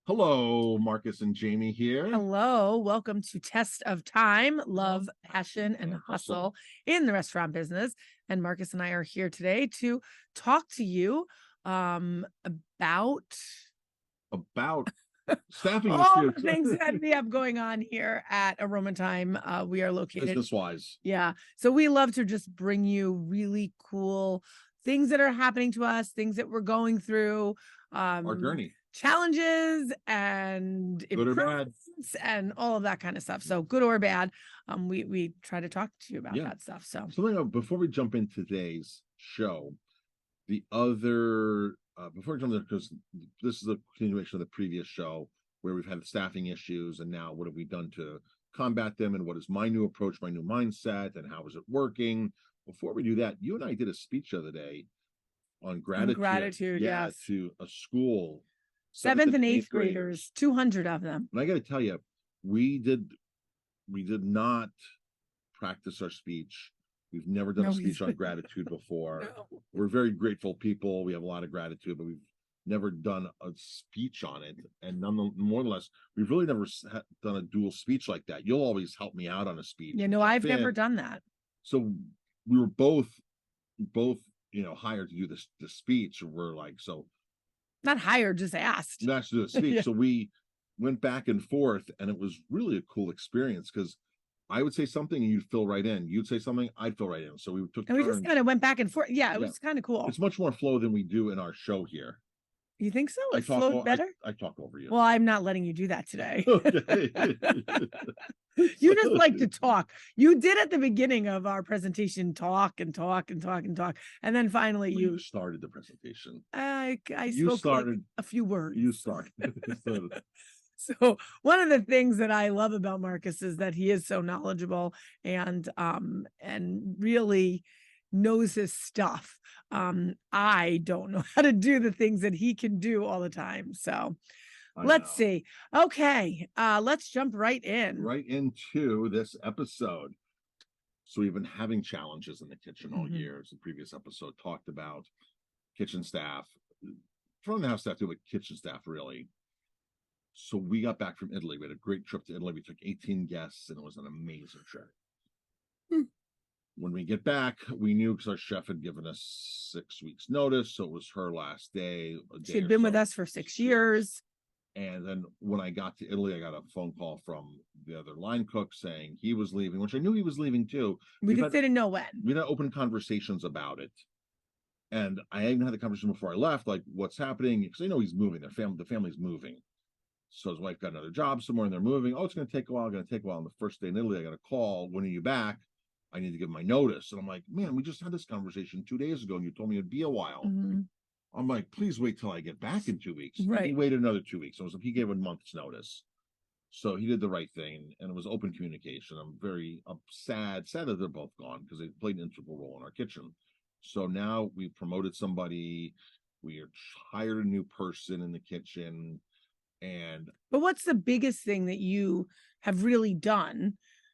Hello, Marcus and Jamie here. Hello, welcome to Test of Time, Love, Passion, and Hustle in the restaurant business. And Marcus and I are here today to talk to you about Staffing all issues. the things that we have going on here at Aroma Time. We are located Business-wise. Yeah. So we love to just bring you really cool things that are happening to us, things that we're going through. Our journey. Challenges and Good or bad. and all of that kind of stuff. So good or bad, we try to talk to you about that stuff. So Before we jump into today's show, before we jump in, because this is a continuation of the previous show where we've had staffing issues, and now what have we done to combat them, and what is my new approach, my new mindset, and how is it working? Before we do that, you and I did a speech the other day on gratitude. Yes. To a school. 7th and 8th graders, 200 of them. And I got to tell you, we did not practice our speech. We've never done a speech on gratitude before. No. We're very grateful people. We have a lot of gratitude, but we've never done a speech on it. And more or less, we've really never done a dual speech like that. You'll always help me out on a speech. Yeah, no, I've never done that. So we were both, hired to do this speech. We're like, so. Not hired, just asked. Not to do a speech. So we went back and forth, and it was really a cool experience because I would say something and you'd fill right in. You'd say something, I'd fill right in. So we took turns. We just kind of went back and forth. Yeah, it was kind of cool. It's much more flow than we do in our show here. You think so? It flowed better? I talk over you. Well, I'm not letting you do that today. Okay. You just like to talk. You did at the beginning of our presentation talk and talk and talk and talk. And then finally you started the presentation. I spoke like a few words. You started. So one of the things that I love about Marcus is that he is so knowledgeable and really knows his stuff. I don't know how to do the things that he can do all the time. So let's see. Okay. Let's jump right into this episode. So we've been having challenges in the kitchen all year. As the previous episode talked about kitchen staff, front of the house staff too, but kitchen staff really. So we got back from Italy. We had a great trip to Italy. We took 18 guests, and it was an amazing trip. When we get back, we knew because our chef had given us 6 weeks notice. So it was her last day. She'd been with us for 6 years. And then when I got to Italy, I got a phone call from the other line cook saying he was leaving, which I knew he was leaving too. We just didn't know when. We had open conversations about it. And I even had the conversation before I left, like, what's happening? Because I know he's moving. The family's moving. So his wife got another job somewhere and they're moving. Oh, it's going to take a while. And the first day in Italy, I got a call. When are you back? I need to give my notice. And I'm like, man, we just had this conversation 2 days ago and you told me it'd be a while. I'm like, please wait till I get back in 2 weeks. Right. He waited another 2 weeks. So he gave a month's notice. So he did the right thing, and it was open communication. I'm very sad that they're both gone because they played an integral role in our kitchen. So now we've promoted somebody. We hired a new person in the kitchen. But what's the biggest thing that you have really done?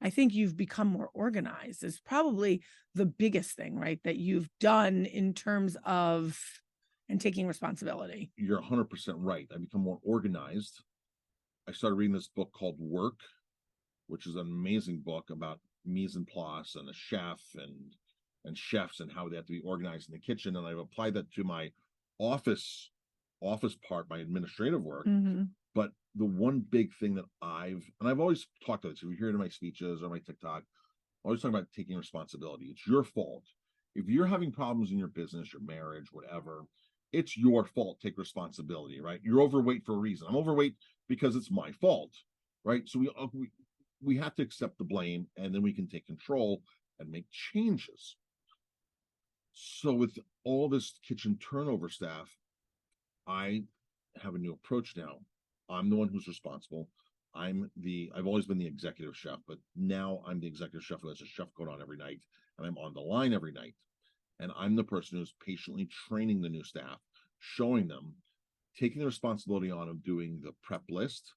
I think you've become more organized is probably the biggest thing, right? That you've done in terms of and taking responsibility. You're 100% right. I become more organized. I started reading this book called Work, which is an amazing book about mise en place and a chef and chefs and how they have to be organized in the kitchen. And I've applied that to my office part, my administrative work. But the one big thing that I've always talked about this, if you hear it in my speeches or my TikTok, I always talk about taking responsibility. It's your fault. If you're having problems in your business, your marriage, whatever, it's your fault. Take responsibility, right? You're overweight for a reason. I'm overweight because it's my fault, right? So we have to accept the blame, and then we can take control and make changes. So with all this kitchen turnover staff, I have a new approach now. I'm the one who's responsible. I've always been the executive chef, but now I'm the executive chef who has a chef coat on every night, and I'm on the line every night. And I'm the person who's patiently training the new staff, showing them, taking the responsibility on of doing the prep list,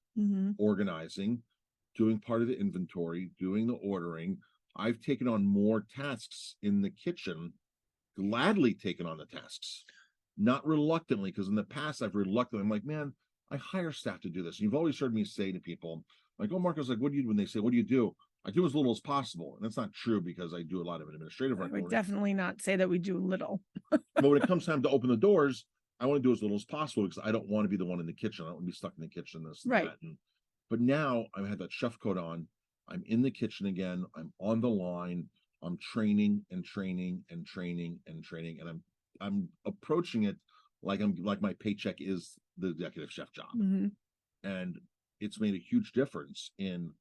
organizing, doing part of the inventory, doing the ordering. I've taken on more tasks in the kitchen, gladly taken on the tasks, not reluctantly, because in the past I'm like, man, I hire staff to do this. You've always heard me say to people, like, oh, Marcus, like, what do you do? When they say, what do you do? I do as little as possible. And that's not true because I do a lot of administrative I work. would definitely not say that we do little. But when it comes time to open the doors, I want to do as little as possible because I don't want to be the one in the kitchen. I don't want to be stuck in the kitchen, this and Right. that. But now I've had that chef coat on. I'm in the kitchen again. I'm on the line. I'm training and training and training and training. And I'm approaching it like my paycheck is the executive chef job. And it's made a huge difference in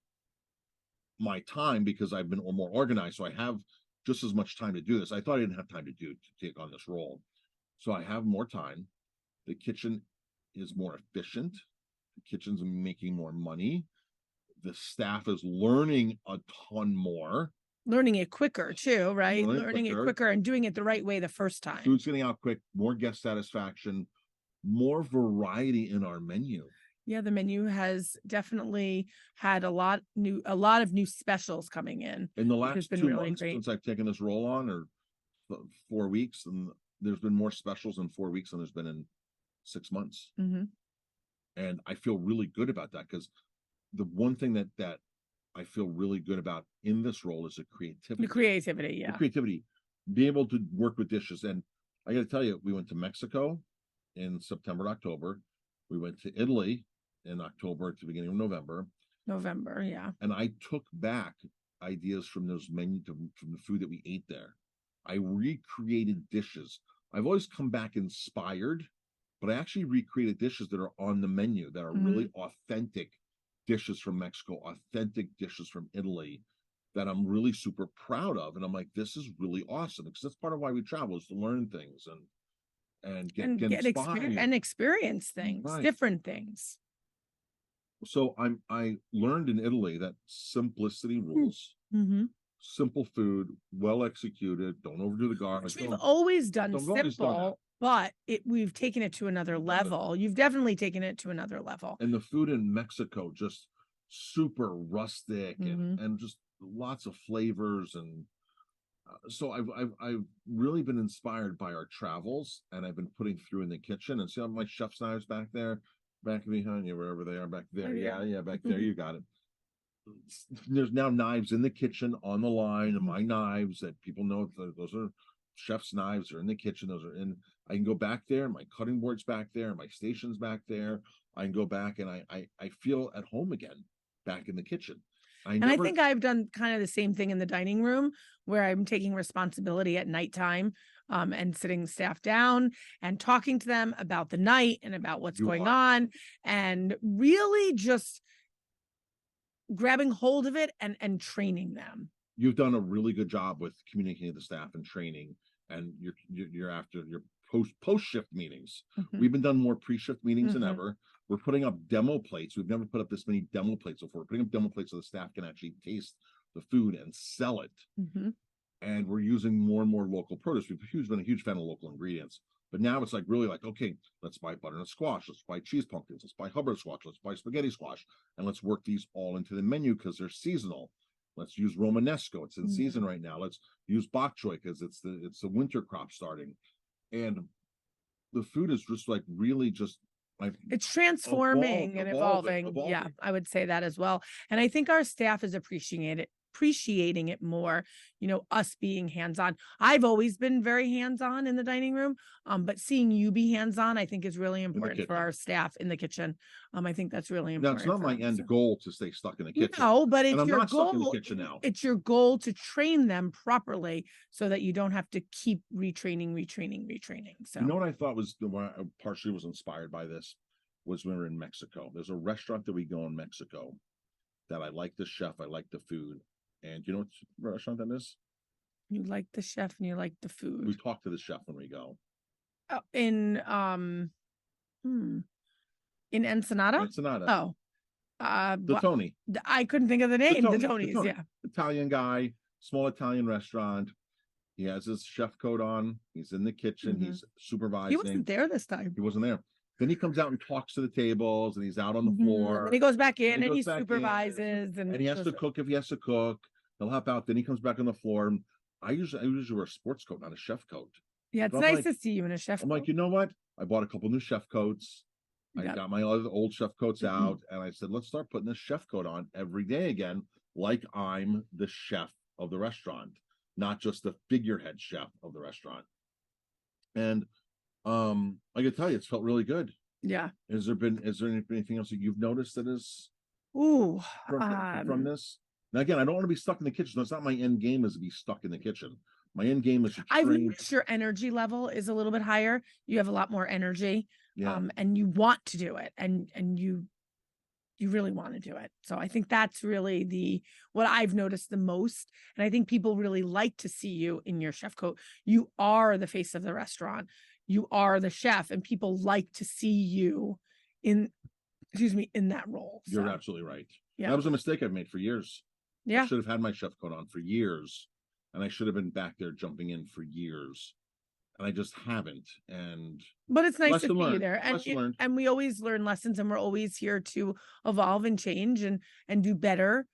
my time because I've been more organized. So I have just as much time to do this. I thought I didn't have time to take on this role. So I have more time. The kitchen is more efficient. The kitchen's making more money. The staff is learning a ton more. Learning it quicker too, right? Learning it quicker and doing it the right way the first time. Food's getting out quick, more guest satisfaction, more variety in our menu. Yeah, the menu has definitely had a lot of new specials coming in. In the last 2 months since I've taken this role on, or 4 weeks, and there's been more specials in 4 weeks than there's been in 6 months. And I feel really good about that because the one thing that I feel really good about in this role is the creativity. The creativity, yeah. The creativity. Be able to work with dishes. And I got to tell you, we went to Mexico in September, October. We went to Italy in October to the beginning of November. November, yeah. And I took back ideas from those from the food that we ate there. I recreated dishes. I've always come back inspired, but I actually recreated dishes that are on the menu that are really authentic dishes from Mexico, authentic dishes from Italy that I'm really super proud of. And I'm like, this is really awesome because that's part of why we travel, is to learn things and get inspired and experience things, different things. So I learned in Italy that simplicity rules. Simple food, well executed, don't overdo the garlic. We've always done simple, but we've taken it to another level. You've definitely taken it to another level. And the food in Mexico, just super rustic and just lots of flavors. And so I've really been inspired by our travels, and I've been putting through in the kitchen. And see my chef's knives back there, back behind you, wherever they are, back there. Yeah, back there. You got it. There's now knives in the kitchen on the line, and my knives that people know those are chef's knives are in the kitchen. Those are in. I can go back there. My cutting board's back there. My station's back there. I can go back and I feel at home again, back in the kitchen. I think I've done kind of the same thing in the dining room, where I'm taking responsibility at nighttime, and sitting staff down and talking to them about the night and about what's going on, and really just grabbing hold of it and training them. You've done a really good job with communicating with the staff and training, and you're after your post shift meetings. We've been done more pre-shift meetings than ever. We're putting up demo plates. We've never put up this many demo plates before. We're putting up demo plates so the staff can actually taste the food and sell it. And we're using more and more local produce. We've been a huge fan of local ingredients. But now it's like really like, okay, let's buy butternut squash, let's buy cheese pumpkins, let's buy Hubbard squash, let's buy spaghetti squash, and let's work these all into the menu because they're seasonal. Let's use Romanesco; it's in season right now. Let's use bok choy because it's the winter crop starting, and the food is just like really just like it's transforming and evolving. Yeah, I would say that as well. And I think our staff is appreciating it more, us being hands-on. I've always been very hands-on in the dining room, but seeing you be hands-on, I think is really important for our staff in the kitchen. I think that's really important. Now, it's not my end goal to stay stuck in the kitchen. No, but it's your goal. Stuck in the kitchen now. It's your goal to train them properly so that you don't have to keep retraining. So, what I thought was partially was inspired by this was when we were in Mexico. There's a restaurant that we go in Mexico that I like the chef, I like the food. And you know what restaurant that is? You like the chef and you like the food. We talk to the chef when we go. Oh, in Ensenada? Ensenada. Oh. The Tony. I couldn't think of the name. The Tony's, yeah. Italian guy, small Italian restaurant. He has his chef coat on. He's in the kitchen. He's supervising. He wasn't there this time. He wasn't there. Then he comes out and talks to the tables, and he's out on the floor. And he goes back in and he supervises. And he has to cook if he has to cook. He'll help out. Then he comes back on the floor. I usually wear a sports coat, not a chef coat. Yeah, it's nice to see you in a chef coat. I'm like, you know what? I bought a couple new chef coats. I Yep. got my other old chef coats out, and I said, let's start putting this chef coat on every day again, like I'm the chef of the restaurant, not just the figurehead chef of the restaurant. And I can tell you, it's felt really good. Yeah. Is there anything else that you've noticed that is Ooh. from this? Now, again, I don't want to be stuck in the kitchen. That's not my end game, is to be stuck in the kitchen. My end game is to I've train. noticed your energy level is a little bit higher. You have a lot more energy. Yeah. And you want to do it, and you really want to do it. So I think that's really what I've noticed the most. And I think people really like to see you in your chef coat. You are the face of the restaurant. You are the chef, and people like to see you in that role. You're So, absolutely right. yeah. That was a mistake I've made for years. I Yeah. should have had my chef coat on for years, and I should have been back there jumping in for years, and I just haven't. And But it's nice to lesson see you learned. there. And Lesson learned. and we always learn lessons, and we're always here to evolve and change and do better.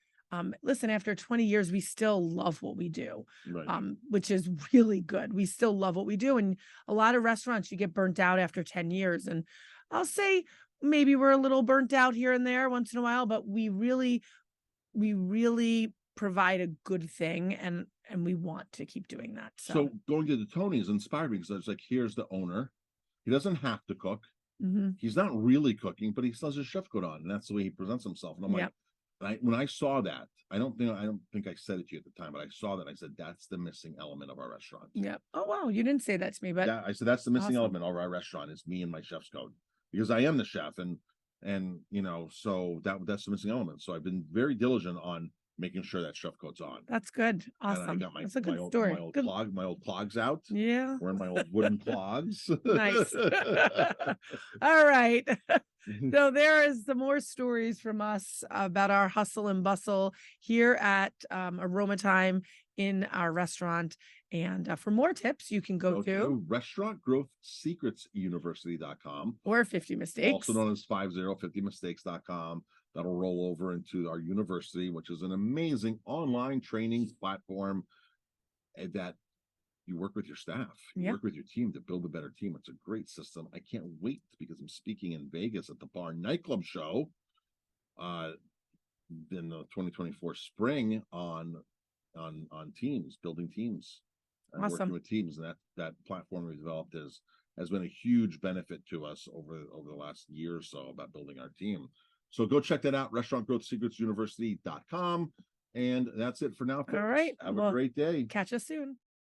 Listen, after 20 years, we still love what we do, Right. which is really good. We still love what we do. And a lot of restaurants, you get burnt out after 10 years. And I'll say maybe we're a little burnt out here and there once in a while, but we really provide a good thing, and we want to keep doing that. So going to the Tonys inspired me, because I was like, here's the owner. He doesn't have to cook. Mhm. He's not really cooking, but he still has his chef coat on, and that's the way he presents himself. And I'm Yep. like, when I saw that, I don't think I said it to you at the time, but I saw that. I said, that's the missing element of our restaurant. Yeah. Oh, wow. You didn't say that to me, but Yeah, I said that's the missing awesome. element of our restaurant, is me and my chef's coat, because I am the chef, and so that's the missing element. So I've been very diligent on making sure that chef coat's on. That's good. And I Awesome. got That's a good story. Good. my old clogs out. Yeah. Wearing my old wooden clogs. Nice. All right. So there is some more stories from us about our hustle and bustle here at Aroma Thyme in our restaurant. And for more tips, you can go to restaurantgrowthsecretsuniversity.com, or 50 Mistakes, also known as 50mistakes.com. That'll roll over into our university, which is an amazing online training platform that you work with your staff, you work with your team to build a better team. It's a great system. I can't wait, because I'm speaking in Vegas at the Bar Nightclub Show in the 2024 spring on teams, building teams, and Awesome. working with teams. And that platform we developed has been a huge benefit to us over the last year or so about building our team. So go check that out, restaurantgrowthsecretsuniversity.com. And that's it for now, folks. All right. Have a great day. Catch us soon.